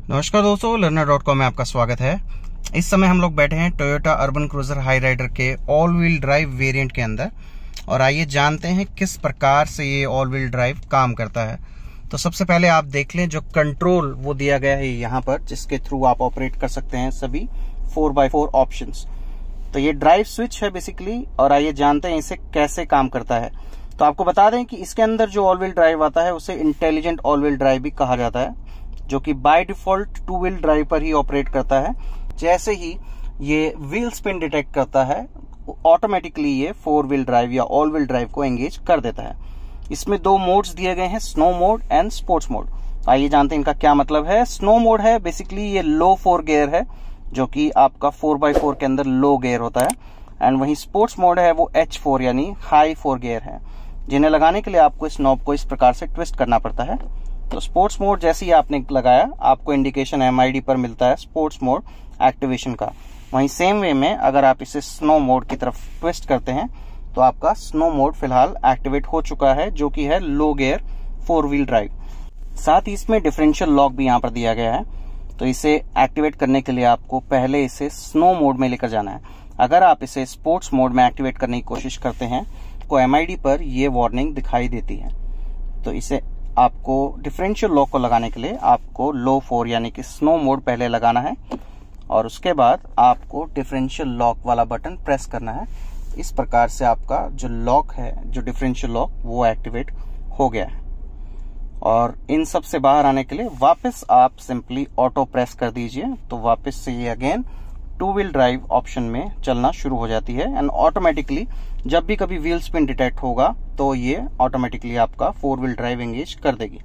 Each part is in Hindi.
नमस्कार दोस्तों, learner.com में आपका स्वागत है। इस समय हम लोग बैठे हैं Toyota urban cruiser hyryder के ऑल व्हील ड्राइव वेरिएंट के अंदर और आइए जानते हैं किस प्रकार से ये ऑल व्हील ड्राइव काम करता है। तो सबसे पहले आप देख लें, जो कंट्रोल वो दिया गया है यहाँ पर, जिसके थ्रू आप ऑपरेट कर सकते हैं सभी 4x4 ऑप्शंस। तो ये ड्राइव स्विच है बेसिकली, और आइए जानते हैं इसे कैसे काम करता है। तो आपको बता दें कि इसके अंदर जो ऑल व्हील ड्राइव आता है उसे इंटेलिजेंट ऑल व्हील ड्राइव भी कहा जाता है, जो कि बाय डिफॉल्ट 2 व्हील ड्राइव पर ही ऑपरेट करता है। जैसे ही ये व्हील स्पिन डिटेक्ट करता है, ऑटोमेटिकली ये 4 व्हील ड्राइव या ऑल व्हील ड्राइव को एंगेज कर देता है। इसमें 2 मोड्स दिए गए हैं, snow mode and sports mode. आइए जानते हैं इनका क्या मतलब है। स्नो मोड है बेसिकली ये लो 4 गियर है, जो कि आपका 4x4 के अंदर लो गियर होता है। एंड वहीं स्पोर्ट्स मोड है वो H4 यानी हाई 4 गियर है, जिन्हें लगाने के लिए आपको इस नॉब को इस प्रकार से ट्विस्ट करना पड़ता है। तो स्पोर्ट्स मोड जैसे ही आपने लगाया, आपको इंडिकेशन MID पर मिलता है स्पोर्ट्स मोड एक्टिवेशन का। वहीं सेम वे में अगर आप इसे स्नो मोड की तरफ ट्विस्ट करते हैं तो आपका स्नो मोड फिलहाल एक्टिवेट हो चुका है, जो कि है लो गियर 4 व्हील ड्राइव। साथ ही इसमें डिफरेंशियल लॉक भी यहाँ पर दिया गया है। तो इसे एक्टिवेट करने के लिए आपको पहले इसे स्नो मोड में लेकर जाना है। अगर आप इसे स्पोर्ट्स मोड में एक्टिवेट करने की कोशिश करते हैं तो MID पर यह वार्निंग दिखाई देती है। तो इसे आपको डिफरेंशियल लॉक को लगाने के लिए आपको लो 4 यानी कि स्नो मोड पहले लगाना है, और उसके बाद आपको डिफरेंशियल लॉक वाला बटन प्रेस करना है। इस प्रकार से आपका जो लॉक है, जो डिफरेंशियल लॉक, वो एक्टिवेट हो गया है। और इन सब से बाहर आने के लिए वापस आप सिंपली ऑटो प्रेस कर दीजिए, तो वापस से ये अगेन 2 व्हील ड्राइव ऑप्शन में चलना शुरू हो जाती है। एंड ऑटोमेटिकली जब भी कभी व्हील स्पिन डिटेक्ट होगा तो ये ऑटोमेटिकली आपका 4 व्हील ड्राइव एंगेज कर देगी।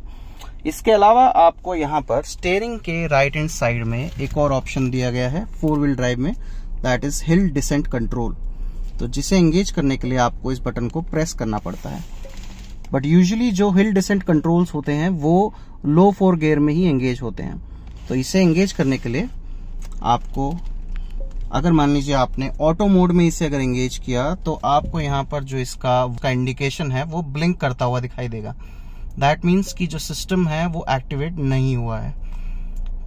इसके अलावा आपको यहाँ पर स्टीयरिंग के राइट हैंड साइड में एक और ऑप्शन दिया गया है 4 व्हील ड्राइव में, that is hill descent control. तो जिसे एंगेज करने के लिए आपको इस बटन को प्रेस करना पड़ता है। बट यूजुअली जो हिल डिसेंट कंट्रोल्स होते हैं वो लो 4 गियर में ही एंगेज होते हैं। तो इसे एंगेज करने के लिए आपको, अगर मान लीजिए आपने ऑटो मोड में इसे अगर एंगेज किया, तो आपको यहाँ पर जो इसका इंडिकेशन है वो ब्लिंक करता हुआ दिखाई देगा। दैट मीन्स कि जो सिस्टम है वो एक्टिवेट नहीं हुआ है।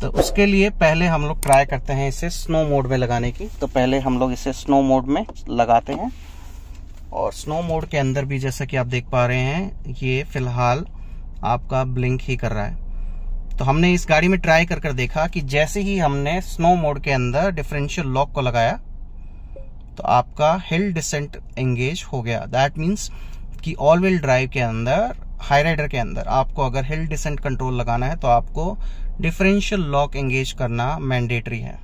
तो उसके लिए पहले हम लोग ट्राई करते हैं इसे स्नो मोड में लगाने की। तो पहले हम लोग इसे स्नो मोड में लगाते हैं, और स्नो मोड के अंदर भी जैसा कि आप देख पा रहे हैं, ये फिलहाल आपका ब्लिंक ही कर रहा है। तो हमने इस गाड़ी में ट्राई कर देखा कि जैसे ही हमने स्नो मोड के अंदर डिफरेंशियल लॉक को लगाया तो आपका हिल डिसेंट एंगेज हो गया। दैट मीन्स कि ऑल व्हील ड्राइव के अंदर, हाई राइडर के अंदर, आपको अगर हिल डिसेंट कंट्रोल लगाना है तो आपको डिफरेंशियल लॉक एंगेज करना मैंडेटरी है।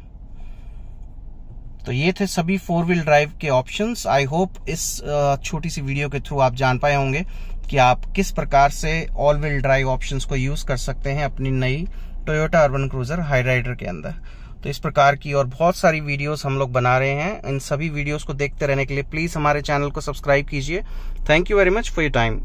तो ये थे सभी 4 व्हील ड्राइव के ऑप्शंस। आई होप इस छोटी सी वीडियो के थ्रू आप जान पाए होंगे कि आप किस प्रकार से ऑल व्हील ड्राइव ऑप्शंस को यूज कर सकते हैं अपनी नई Toyota urban cruiser hyryder के अंदर। तो इस प्रकार की और बहुत सारी वीडियोस हम लोग बना रहे हैं। इन सभी वीडियोस को देखते रहने के लिए प्लीज हमारे चैनल को सब्सक्राइब कीजिए। Thank you very much for your time.